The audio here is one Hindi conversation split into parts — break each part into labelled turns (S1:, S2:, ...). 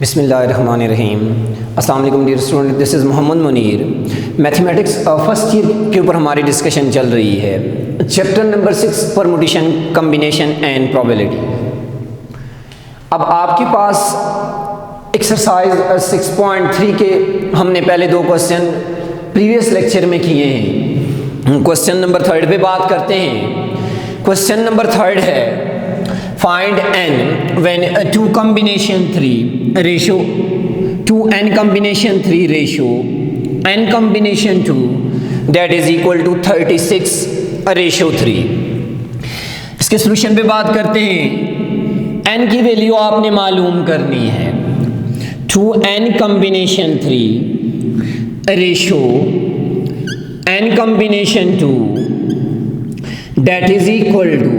S1: बिस्मिल्लाहिर्रहमानिर्रहीम। अस्सलाम वालेकुम dear student, this is Mohammad Munir. Mathematics first year के ऊपर हमारी डिस्कशन चल रही है। Chapter number 6 permutation, combination and probability. अब आपके पास एक्सरसाइज 6.3 के हमने पहले दो क्वेश्चन प्रीवियस लेक्चर में किए हैं। क्वेश्चन नंबर 3 पे बात करते हैं। क्वेश्चन नंबर 3 है find n when 2 combination 3 ratio 2n combination 3 ratio n combination 2 that is equal to 36 ratio 3। इसके सॉल्यूशन पे बात करते हैं। n की वैल्यू आपने मालूम करनी है। 2n combination 3 ratio n combination 2 that is equal to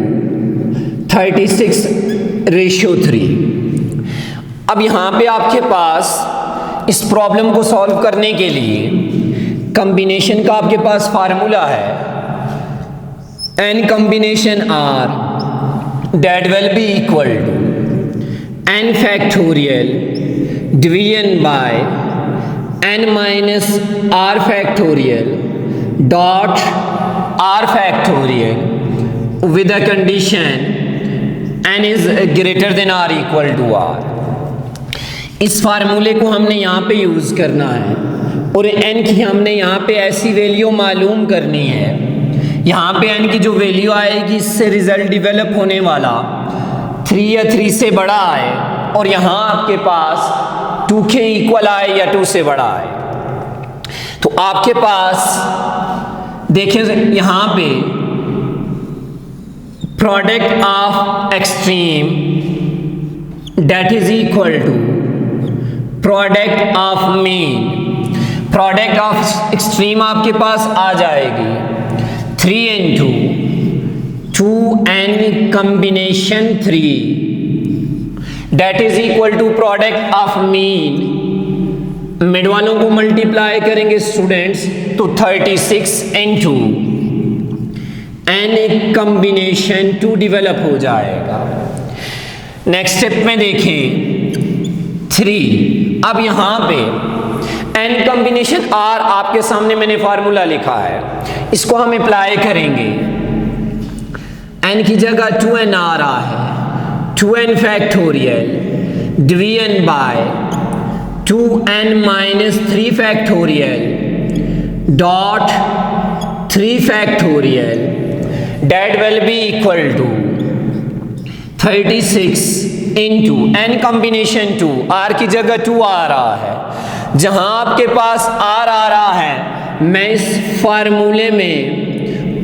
S1: 36 ratio 3। अब यहाँ पे आपके पास इस प्रॉब्लम को सॉल्व करने के लिए कॉम्बिनेशन का आपके पास फार्मूला है n combination r that will be equal to n factorial division by n minus r factorial dot r factorial with a condition n is greater than or equal to r। इस फार्मूले को हमने यहाँ पे यूज़ करना है और n की हमने यहाँ पे ऐसी वैल्यू मालूम करनी है। यहाँ पे n की जो वैल्यू आएगी इससे रिजल्ट डेवलप होने वाला 3 या 3 से बड़ा आए और यहाँ आपके पास 2 के इक्वल आए या 2 से बड़ा आए। तो आपके पास देखिए यहाँ पे product of extreme that is equal to product of mean. Product of extreme आपके पास आ जाएगी 3 into 2n combination 3 that is equal to product of mean. Mid वालों को मल्टीप्लाई करेंगे स्टूडेंट्स तो 36 into n कॉम्बिनेशन 2 डेवलप हो जाएगा। नेक्स्ट स्टेप में देखें 3। अब यहाँ पे n कॉम्बिनेशन r आपके सामने मैंने फार्मूला लिखा है, इसको हम अप्लाई करेंगे। n की जगह 2n आ रहा है, 2n factorial division bye 2n minus 3 factorial dot 3 factorial that will be equal to 36 into n combination 2। r की जगह 2 आ रहा है, जहां आपके पास r आ रहा है मैं इस फार्मूले में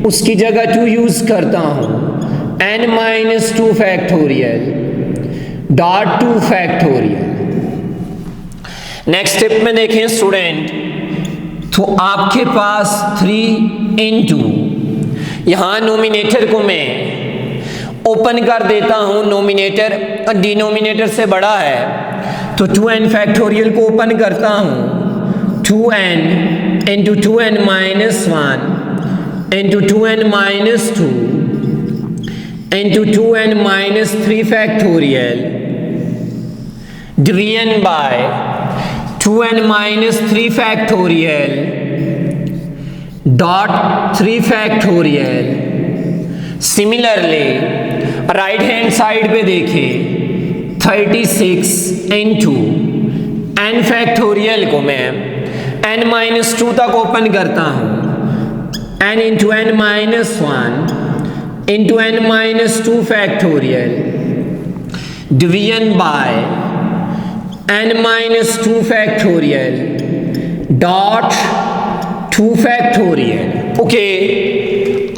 S1: उसकी जगह 2 यूज करता हूं n minus 2 factorial dot 2 factorial. Next step में देखें स्टूडेंट, तो आपके पास 3 into यहाँ नोमिनेटर को मैं ओपन कर देता हूँ, नोमिनेटर डिनोमिनेटर से बड़ा है तो 2n फैक्टोरियल को ओपन करता हूँ 2n into 2n minus 1 into 2n minus 2 into 2n minus 3 factorial division bye 2n minus 3 factorial dot 3 factorial. Similarly right hand side पे देखें 36 इंटू n फैक्टोरियल को मैं n माइनस 2 तक ओपन करता हूँ n into n minus 1 into n minus 2 factorial division by n minus 2 factorial dot 2 factorial. Okay,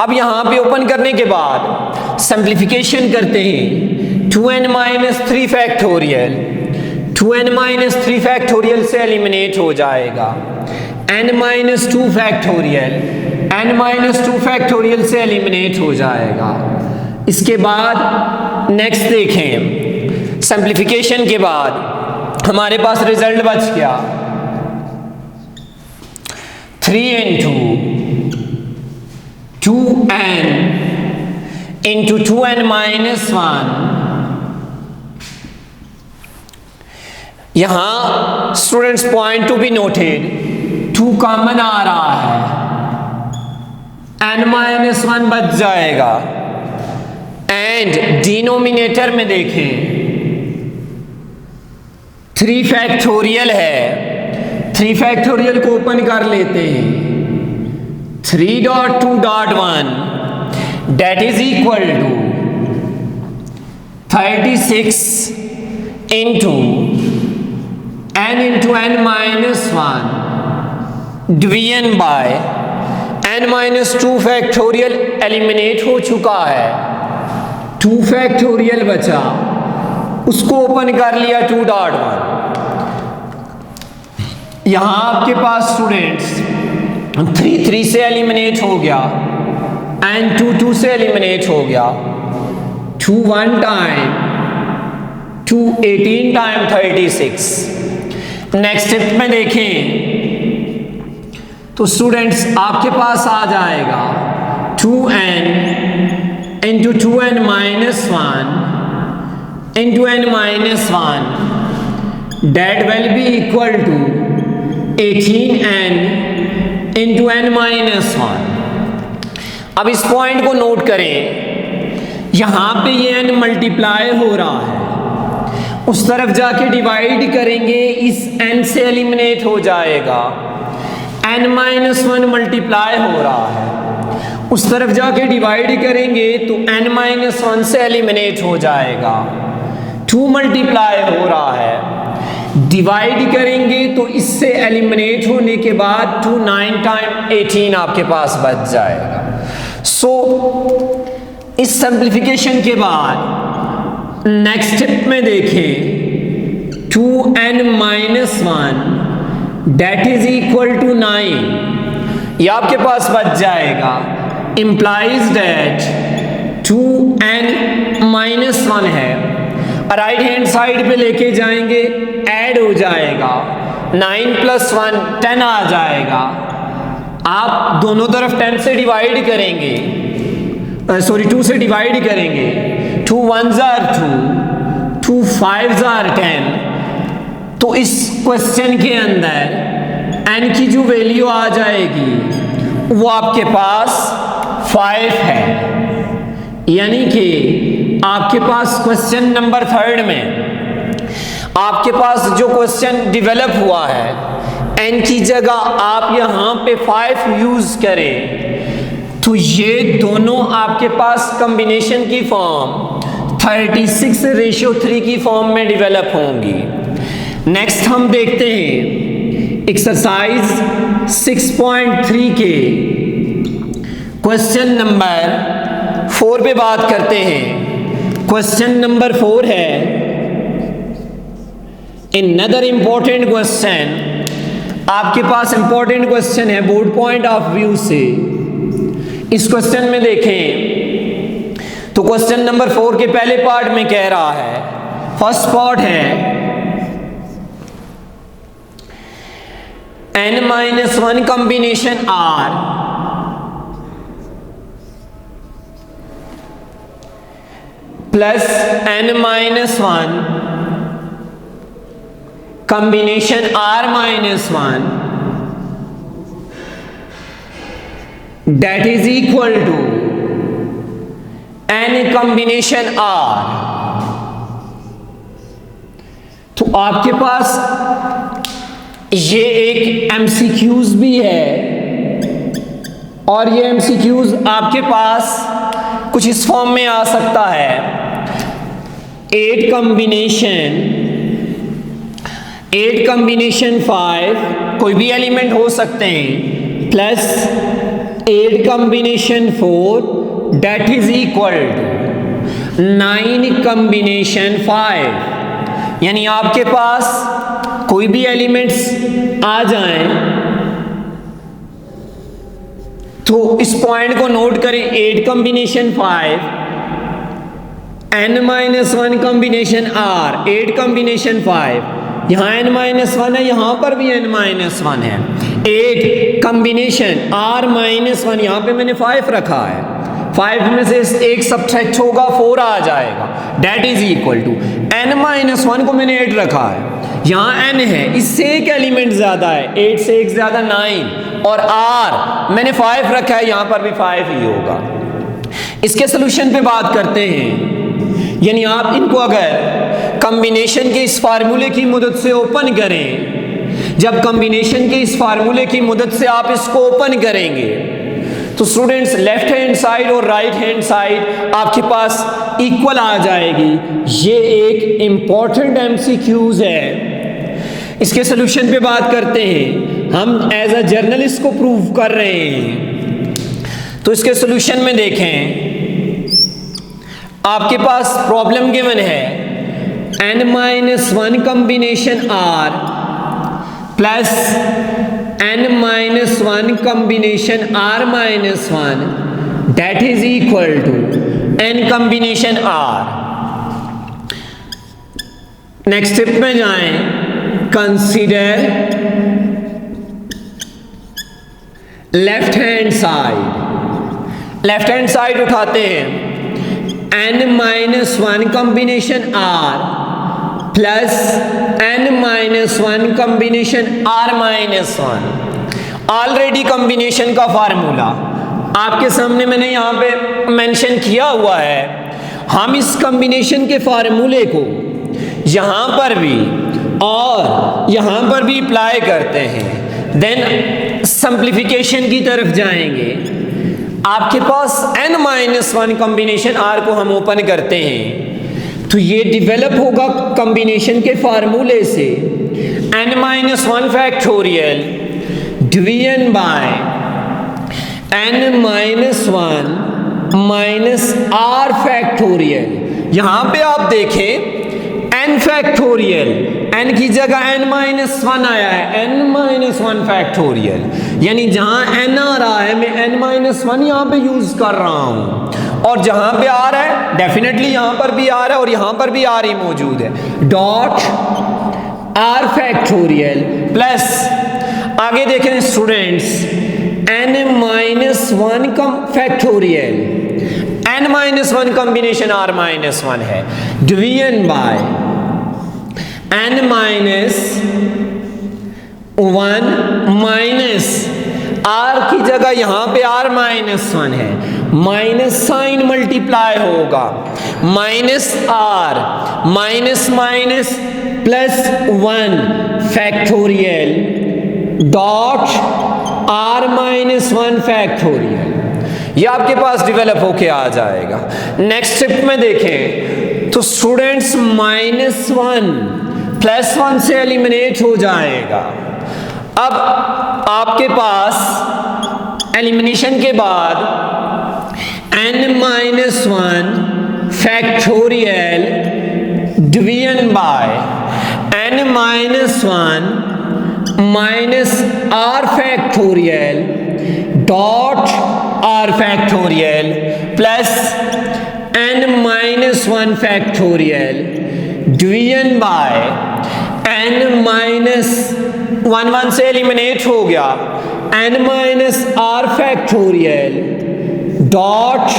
S1: अब यहाँ पे ओपन करने के बाद सिंप्लीफिकेशन करते हैं। 2n minus 3 factorial 2n minus 3 factorial से एलिमिनेट हो जाएगा। n minus 2 factorial n minus 2 factorial से एलिमिनेट हो जाएगा। इसके बाद नेक्स्ट देखें, सिंप्लीफिकेशन के बाद हमारे पास रिजल्ट बच गया 3 into 2n into 2n minus 1 यहां students point to be noted, 2 common आ रहा है, n-1 बच जाएगा। एंड डिनोमिनेटर में देखें 3 फैक्टोरियल है, 3 फैक्टोरियल को ओपन कर लेते हैं, 3.2.1 that is equal to 36 into n into n minus 1 division by n minus 2 factorial eliminate हो चुका है, 2 फैक्टोरियल बचा, उसको ओपन कर लिया 2.1। यहां आपके पास स्टूडेंट्स 3 से एलिमिनेट हो गया एंड 2 से एलिमिनेट हो गया, 2 1 टाइम, 2 18 टाइम 36। नेक्स्ट स्टेप में देखें तो स्टूडेंट्स आपके पास आ जाएगा 2n into 2n minus 1 into n minus 1 that will be equal to 18n into n minus 1। अब इस पॉइंट को नोट करें, यहां पे ये n मल्टीप्लाई हो रहा है, उस तरफ जाके डिवाइड करेंगे, इस n से एलिमिनेट हो जाएगा, n-1 मल्टीप्लाई हो रहा है, उस तरफ जाके डिवाइड करेंगे तो n-1 से एलिमिनेट हो जाएगा, 2 मल्टीप्लाई हो रहा है, डिवाइड करेंगे तो इससे एलिमिनेट होने के बाद 2 9 टाइम 18 आपके पास बच जाएगा। सो इस सिंप्लीफिकेशन के बाद नेक्स्ट स्टेप में देखें 2n-1 date is equal to 9, ये आपके पास बच जाएगा, इंप्लाइज डेट 2n-1 है, राइट हैंड साइड पे लेके जाएंगे, ऐड हो जाएगा, 9 + 1 10 आ जाएगा। आप दोनों तरफ 10 से डिवाइड करेंगे, 2 से डिवाइड करेंगे, 2 1s are 2, 2 5s are 10, तो इस क्वेश्चन के अंदर n की जो वैल्यू आ जाएगी वो आपके पास 5 है, यानी कि आपके पास क्वेश्चन नंबर 3 में आपके पास जो क्वेश्चन डेवलप हुआ है, n की जगह आप यहां पे 5 यूज करें तो ये दोनों आपके पास कॉम्बिनेशन की फॉर्म 36:3 की फॉर्म में डेवलप होंगी। नेक्स्ट हम देखते हैं एक्सरसाइज 6.3 के क्वेश्चन नंबर 4 पे बात करते हैं। क्वेश्चन नंबर 4 है अनदर इंपॉर्टेंट क्वेश्चन, आपके पास इंपॉर्टेंट क्वेश्चन है बोर्ड पॉइंट ऑफ व्यू से। इस क्वेश्चन में देखें तो क्वेश्चन नंबर 4 के पहले पार्ट में कह रहा है, फर्स्ट पार्ट है n-1 combination R plus n-1 combination R-1 that is equal to n combination R। तो आपके पास ये एक MCQs भी है और ये MCQs आपके पास कुछ इस फॉर्म में आ सकता है, 8 कॉम्बिनेशन 5 कोई भी एलिमेंट हो सकते हैं, plus 8 combination 4 that is equal to 9 combination 5, यानी आपके पास कोई भी एलिमेंट्स आ जाएं तो इस पॉइंट को नोट करें, 8 combination 5 n-1 combination R, 8 combination 5, यहां n-1 है, यहां पर भी n-1 है, 8 कॉम्बिनेशन R-1, यहां पे मैंने 5 रखा है, 5 में से एक सब्ट्रैक्ट होगा 4 आ जाएगा, date is equal to n-1 को मैंने 8 रखा है, यहाँ n है, इससे एक एलिमेंट ज़्यादा है, 8 से एक ज़्यादा 9, और r मैंने 5 रखा है, यहाँ पर भी 5 ही होगा। इसके सोल्यूशन पे बात करते हैं, यानी आप इनको अगर कॉम्बिनेशन के इस फार्मूले की मदद से ओपन करें, जब कॉम्बिनेशन के इस फार्मूले की मदद से आप इसको ओपन करेंगे तो स्टूडेंट्स लेफ्ट हैंड साइड और राइट हैंड साइड आपके पास इक्वल आ जाएगी। ये एक इंपॉर्टेंट एमसीक्यूज है। इसके सोल्यूशन पे बात करते हैं, हम एज अ जर्नलिस्ट को प्रूव कर रहे हैं। तो इसके सोल्यूशन में देखें, आपके पास प्रॉब्लम गिवन है n-1 combination r plus n-1 combination r-1 that is equal to n combination r। Next step में जाएं, consider left hand side. Left hand side उठाते हैं, n-1 combination r plus n-1 combination r-1। Already combination का फार्मूला आपके सामने मैंने यहाँ पे मेंशन किया हुआ है। हम इस कॉम्बिनेशन के फार्मूले को यहाँ पर भी और यहाँ पर भी अप्लाई करते हैं, देन सिंप्लीफिकेशन की तरफ जाएंगे। आपके पास n-1 कॉम्बिनेशन r को हम ओपन करते हैं तो ये डेवलप होगा कॉम्बिनेशन के फार्मूले से n-1 factorial division bye n-1 minus r factorial. यहाँ पे आप देखें n फैक्टोरियल, n की जगह n-1 आया है, n-1 फैक्टोरियल, यानी जहाँ n आ रहा है मैं n-1 यहाँ पे यूज कर रहा हूँ, और जहां पे आ रहा है डेफिनेटली यहां पर भी आ रहा है और यहां पर भी r ही मौजूद है। डॉट r फैक्टोरियल प्लस आगे देखें students n-1 factorial, n-1 combination r-1 है, division bye n-1 minus r की जगह यहां पे r-1 है, माइनस साइन मल्टीप्लाई होगा, minus r minus minus plus 1 factorial dot r-1 factorial. ये आपके पास डेवलप होके आ जाएगा। नेक्स्ट स्टेप में देखें तो स्टूडेंट्स -1 प्लस 1 से एलिमिनेट हो जाएगा। अब आपके पास एलिमिनेशन के बाद n-1 factorial division bye n-1 minus r factorial dot r factorial plus n-1 factorial division bye n-1 से एलिमिनेट हो गया, n-r factorial dot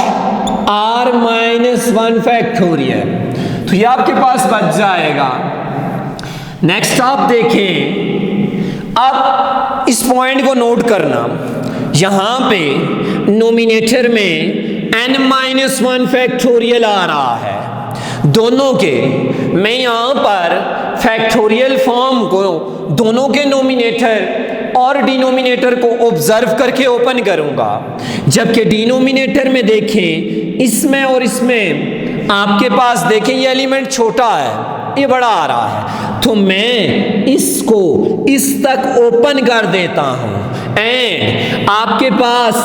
S1: r-1 factorial. तो ये आपके पास बच जाएगा। नेक्स्ट आप देखें, अब इस पॉइंट को नोट करना, यहां पे नोमिनेटर में n-1 फैक्टोरियल आ रहा है दोनों के। मैं यहां पर फैक्टोरियल फॉर्म को दोनों के नोमिनेटर और डिनोमिनेटर को ऑब्जर्व करके ओपन करूंगा, जबकि डिनोमिनेटर में देखें इसमें और इसमें आपके पास देखें ये एलिमेंट छोटा है, ये बड़ा आ रहा है, तो मैं इसको इस तक ओपन कर देता हूं एंड आपके पास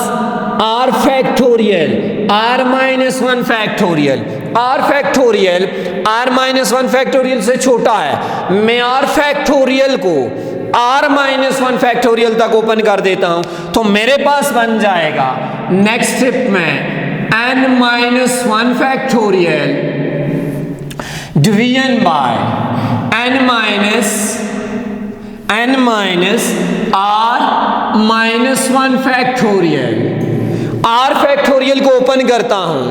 S1: r factorial r-1 factorial, r factorial r-1 factorial से छोटा है, मैं r फैक्टोरियल को r-1 फैक्टोरियल तक ओपन कर देता हूं, तो मेरे पास बन जाएगा नेक्स्ट स्टेप में n-1 factorial division bye r-1 factorial. r factorial को ओपन करता हूं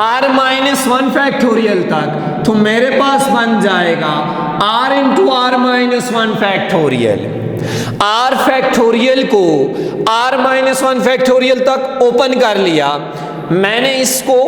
S1: r-1 फैक्टोरियल तक, तो मेरे पास बन जाएगा r into r-1 minus one factorial. R factorial को आर माइनस वन फैक्टोरियल तक ओपन कर लिया, मैंने इसको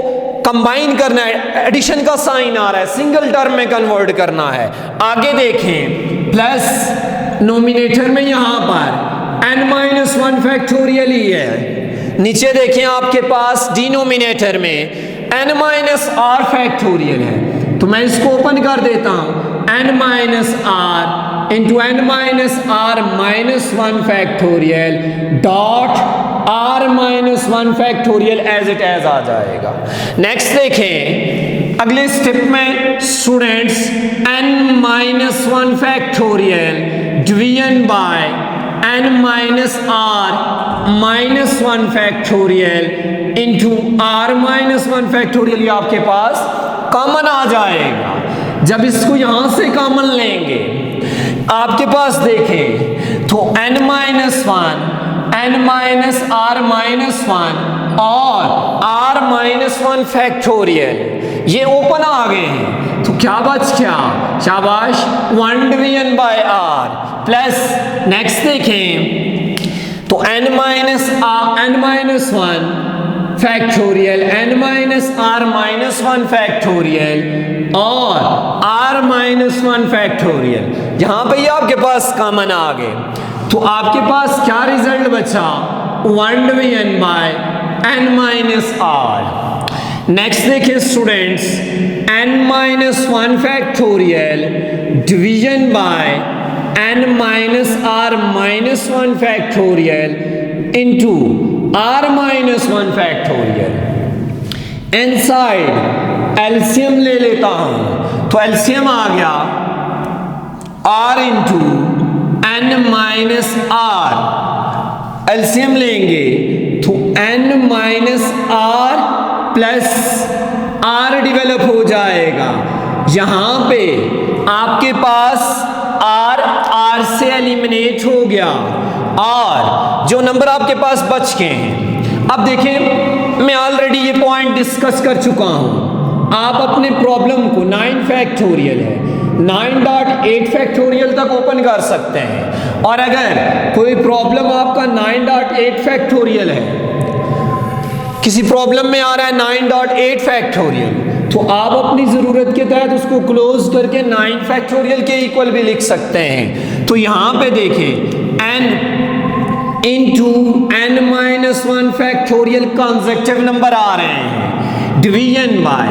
S1: कंबाइन करना है, एडिशन का साइन आ रहा है, सिंगल टर्म में कन्वर्ट करना है। आगे देखें, प्लस नोमिनेटर में यहां पर n माइनस वन फैक्टोरियल ही है, नीचे देखें आपके पास डिनोमिनेटर में n माइनस आर फैक्टोरियल है, तो मैं इसको ओपन कर देता हूं, n minus R into N minus R minus one factorial dot R minus one factorial as it as आ जाएगा। नेक्स्ट देखें अगले स्टेप में students, n minus one factorial division by n minus R minus one factorial into R minus one factorial, ये आपके पास कॉमन आ जाएगा। जब इसको यहां से कॉमन लेंगे आपके पास देखें तो n minus one, n minus R minus one और r माइनस वन फैक्टोरियल ये ओपन आ गए हैं, तो क्या बच गया, शाबाश, 1 division by r plus next देखें तो n minus one factorial, n minus R minus one factorial और r माइनस वन फैक्टोरियल, यहां पे ये आपके पास कॉमन आ गए, तो आपके पास क्या रिजल्ट बचा, 1 division by n minus R. Next देखिए students, n minus one factorial division by n minus R minus one factorial into r minus one factorial. Inside LCM ले लेता हूं, तो एलसीएम आ गया r into n minus R, LCM लेंगे तो n minus R plus r develop हो जाएगा। यहां पे आपके पास r से एलिमिनेट हो गया और जो नंबर आपके पास बच गए हैं, अब देखें मैं ऑलरेडी ये पॉइंट डिस्कस कर चुका हूं। आप अपने प्रॉब्लम को 9 फैक्टोरियल है 9.8 फैक्टोरियल तक ओपन कर सकते हैं, और अगर कोई प्रॉब्लम आपका 9.8 फैक्टोरियल है, किसी प्रॉब्लम में आ रहा है 9.8 फैक्टोरियल, तो आप अपनी ज़रूरत के तहत उसको क्लोज करके 9 फैक्टोरियल के इक्वल भी लिख सकते हैं। तो यहाँ पे देखें n into n minus one factorial consecutive number आ रहे हैं, division by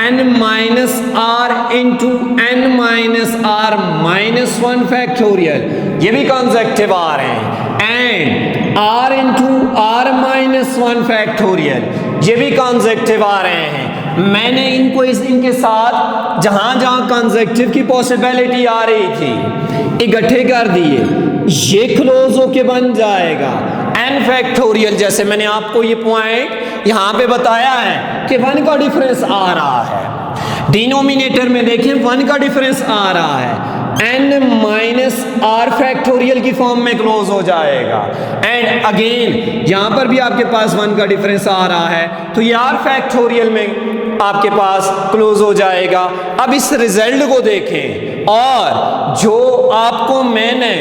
S1: n minus R into n minus R minus one factorial, ये भी कंसेक्टिव आ रहे हैं, and r into R minus one factorial, ये भी कंसेक्टिव आ रहे हैं। मैंने इनको इनके साथ जहां जहां कंसेक्टिव की पॉसिबिलिटी आ रही थी इकट्ठे कर दिए, ये क्लोज होके बन जाएगा n फैक्टोरियल। जैसे मैंने आपको ये पॉइंट यहां पे बताया है कि 1 का डिफरेंस आ रहा है, डिनोमिनेटर में देखें 1 का डिफरेंस आ रहा है, n माइनस आर फैक्टोरियल की फॉर्म में क्लोज हो जाएगा, एंड अगेन यहां पर भी आपके पास 1 का डिफरेंस आ रहा है, तो ये आर फैक्टोरियल में आपके पास क्लोज हो जाएगा। अब इस रिजल्ट को देखें, और जो आपको मैंने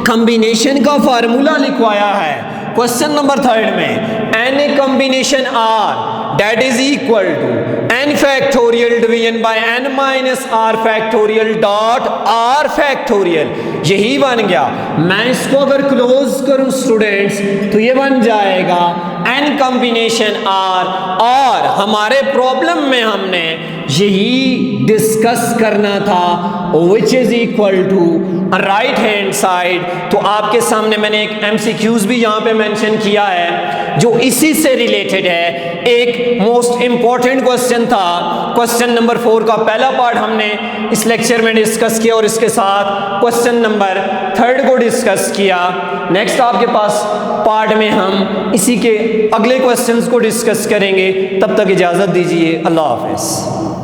S1: कॉम्बिनेशन का फार्मूला लिखवाया है क्वेश्चन नंबर 3 में, n combination r that is equal to n factorial division by n minus r factorial dot r factorial, यही बन गया। मैं इसको अगर क्लोज करूं स्टूडेंट्स तो ये बन जाएगा n कॉम्बिनेशन r, और हमारे प्रॉब्लम में हमने यही डिस्कस करना था which is equal to right hand side. तो आपके सामने मैंने एक MCQs भी यहाँ पे मेंशन किया है जो इसी से रिलेटेड है। एक मोस्ट इंपॉर्टेंट क्वेश्चन था, क्वेश्चन नंबर 4 का पहला पार्ट हमने इस लेक्चर में डिस्कस किया और इसके साथ क्वेश्चन नंबर 3 को डिस्कस किया। नेक्स्ट आपके पास पार्ट में हम इसी के अगले क्वेश्चंस को डिस्कस करेंगे। तब तक इजाज़त दीजिए, अल्लाह हाफ़िज़।